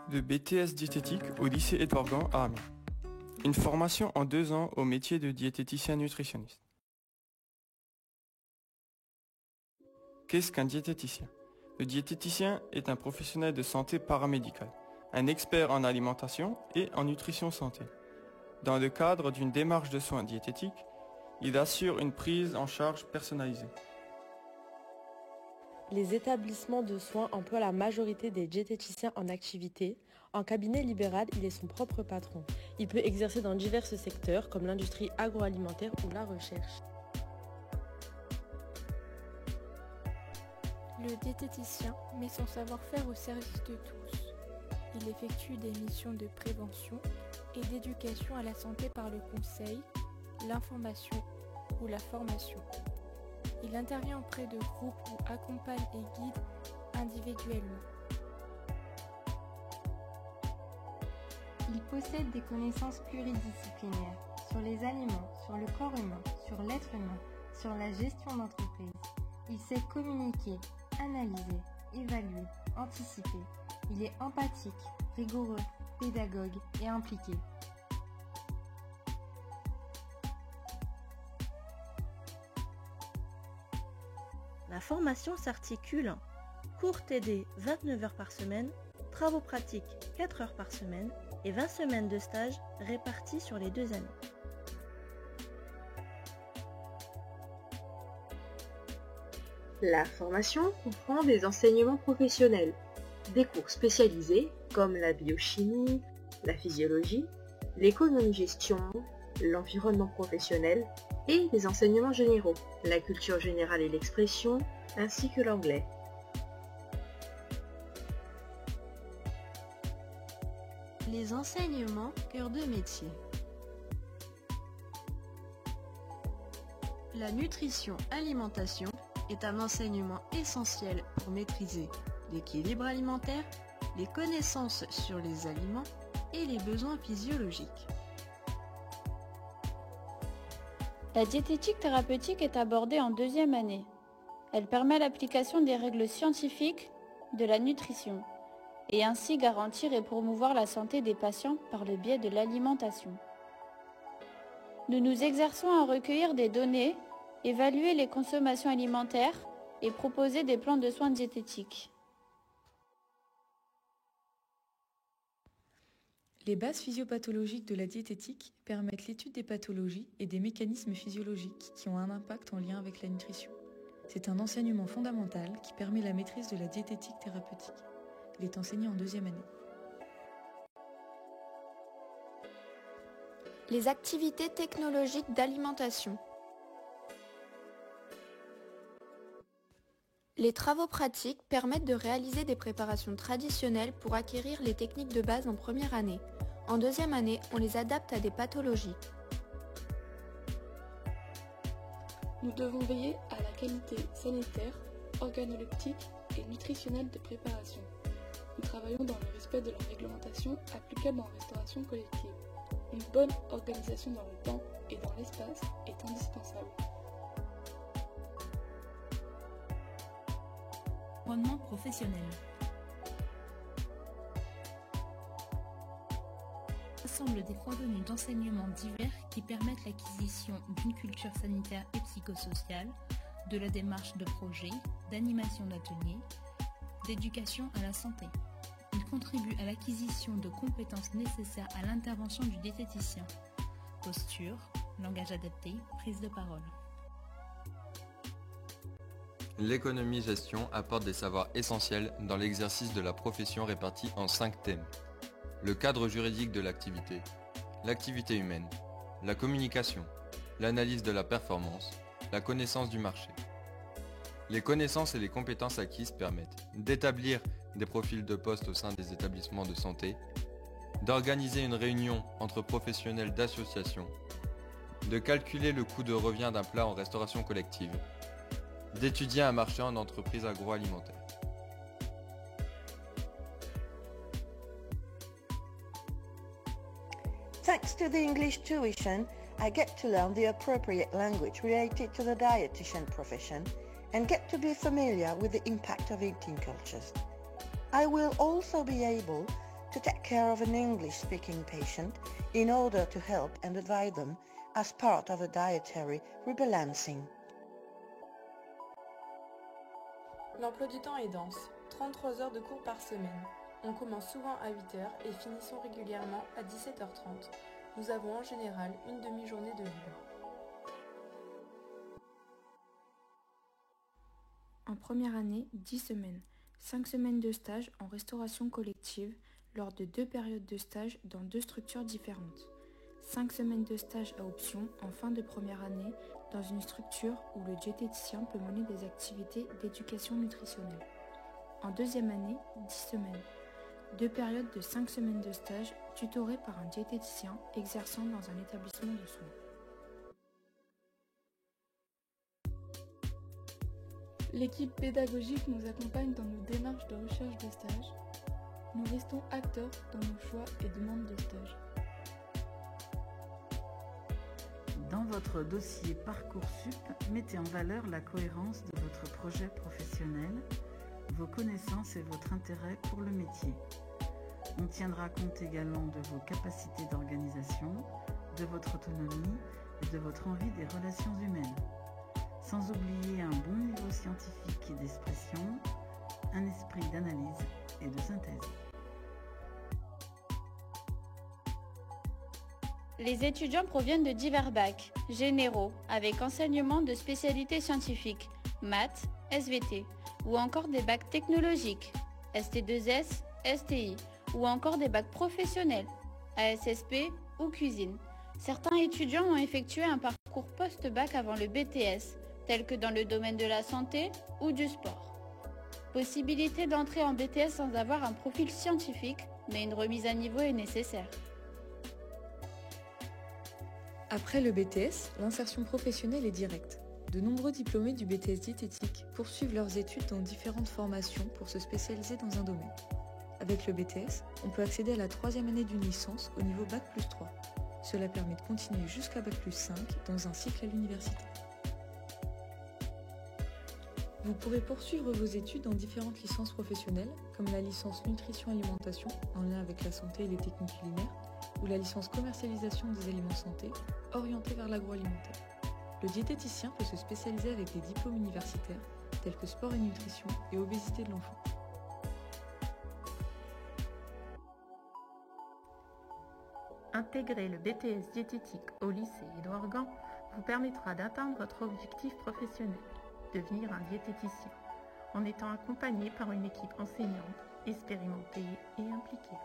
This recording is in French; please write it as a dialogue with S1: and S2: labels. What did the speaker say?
S1: de BTS diététique au lycée Édouard Gand à Amiens. Une formation en 2 ans au métier de diététicien nutritionniste. Qu'est-ce qu'un diététicien? Le diététicien est un professionnel de santé paramédicale, un expert en alimentation et en nutrition santé. Dans le cadre d'une démarche de soins diététiques, il assure une prise en charge personnalisée.
S2: Les établissements de soins emploient la majorité des diététiciens en activité. En cabinet libéral, il est son propre patron. Il peut exercer dans divers secteurs comme l'industrie agroalimentaire ou la recherche.
S3: Le diététicien met son savoir-faire au service de tous. Il effectue des missions de prévention et d'éducation à la santé par le conseil, l'information ou la formation. Il intervient auprès de groupes ou accompagne et guide individuellement.
S4: Il possède des connaissances pluridisciplinaires sur les aliments, sur le corps humain, sur l'être humain, sur la gestion d'entreprise. Il sait communiquer, analyser, évaluer, anticiper. Il est empathique, rigoureux, pédagogue et impliqué.
S5: La formation s'articule cours TD 29 heures par semaine, travaux pratiques 4 heures par semaine et 20 semaines de stage réparties sur les 2 années.
S6: La formation comprend des enseignements professionnels, des cours spécialisés comme la biochimie, la physiologie, l'économie-gestion, l'environnement professionnel et des enseignements généraux, la culture générale et l'expression, ainsi que l'anglais.
S4: Les enseignements cœur de métier. La nutrition-alimentation est un enseignement essentiel pour maîtriser l'équilibre alimentaire, les connaissances sur les aliments et les besoins physiologiques.
S7: La diététique thérapeutique est abordée en 2e année. Elle permet l'application des règles scientifiques de la nutrition et ainsi garantir et promouvoir la santé des patients par le biais de l'alimentation. Nous nous exerçons à recueillir des données, évaluer les consommations alimentaires et proposer des plans de soins diététiques.
S8: Les bases physiopathologiques de la diététique permettent l'étude des pathologies et des mécanismes physiologiques qui ont un impact en lien avec la nutrition. C'est un enseignement fondamental qui permet la maîtrise de la diététique thérapeutique. Il est enseigné en 2e année.
S3: Les activités technologiques d'alimentation. Les travaux pratiques permettent de réaliser des préparations traditionnelles pour acquérir les techniques de base en première année. En 2e année, on les adapte à des pathologies.
S9: Nous devons veiller à la qualité sanitaire, organoleptique et nutritionnelle des préparations. Nous travaillons dans le respect de la réglementation applicable en restauration collective. Une bonne organisation dans le temps et dans l'espace est indispensable.
S10: Environnement professionnel. Ensemble des coordonnées d'enseignements divers qui permettent l'acquisition d'une culture sanitaire et psychosociale, de la démarche de projet, d'animation d'ateliers, d'éducation à la santé. Il contribue à l'acquisition de compétences nécessaires à l'intervention du diététicien. Posture, langage adapté, prise de parole.
S11: L'économie-gestion apporte des savoirs essentiels dans l'exercice de la profession répartis en 5 thèmes. Le cadre juridique de l'activité, l'activité humaine, la communication, l'analyse de la performance, la connaissance du marché. Les connaissances et les compétences acquises permettent d'établir des profils de poste au sein des établissements de santé, d'organiser une réunion entre professionnels d'association, de calculer le coût de revient d'un plat en restauration collective, d'étudier un marché en entreprise agroalimentaire.
S12: Thanks to the English tuition, I get to learn the appropriate language related to the dietitian profession and get to be familiar with the impact of eating cultures. I will also be able to take care of an English-speaking patient in order to help and advise them as part of a dietary rebalancing.
S2: L'emploi du temps est dense, 33 heures de cours par semaine. On commence souvent à 8h et finissons régulièrement à 17h30. Nous avons en général une demi-journée de libre.
S3: En première année, 10 semaines, 5 semaines de stage en restauration collective lors de 2 périodes de stage dans 2 structures différentes. 5 semaines de stage à option en fin de première année dans une structure où le diététicien peut mener des activités d'éducation nutritionnelle. En deuxième année, 10 semaines. 2 périodes de 5 semaines de stage tutorées par un diététicien exerçant dans un établissement de soins.
S9: L'équipe pédagogique nous accompagne dans nos démarches de recherche de stage. Nous restons acteurs dans nos choix et demandes de stage.
S13: Dans votre dossier Parcoursup, mettez en valeur la cohérence de votre projet professionnel, vos connaissances et votre intérêt pour le métier. On tiendra compte également de vos capacités d'organisation, de votre autonomie et de votre envie des relations humaines. Sans oublier un bon niveau scientifique et d'expression, un esprit d'analyse et de synthèse.
S7: Les étudiants proviennent de divers bacs généraux avec enseignement de spécialités scientifiques, maths, SVT, ou encore des bacs technologiques, ST2S, STI, ou encore des bacs professionnels, ASSP ou cuisine. Certains étudiants ont effectué un parcours post-bac avant le BTS, tel que dans le domaine de la santé ou du sport. Possibilité d'entrer en BTS sans avoir un profil scientifique, mais une remise à niveau est nécessaire.
S8: Après le BTS, l'insertion professionnelle est directe. De nombreux diplômés du BTS diététique poursuivent leurs études dans différentes formations pour se spécialiser dans un domaine. Avec le BTS, on peut accéder à la 3e année d'une licence au niveau Bac+3. Cela permet de continuer jusqu'à Bac+5 dans un cycle à l'université. Vous pourrez poursuivre vos études dans différentes licences professionnelles, comme la licence nutrition-alimentation en lien avec la santé et les techniques culinaires, ou la licence commercialisation des aliments santé, orientée vers l'agroalimentaire. Le diététicien peut se spécialiser avec des diplômes universitaires, tels que sport et nutrition et obésité de l'enfant.
S14: Intégrer le BTS diététique au lycée Édouard Gand vous permettra d'atteindre votre objectif professionnel, devenir un diététicien, en étant accompagné par une équipe enseignante, expérimentée et impliquée.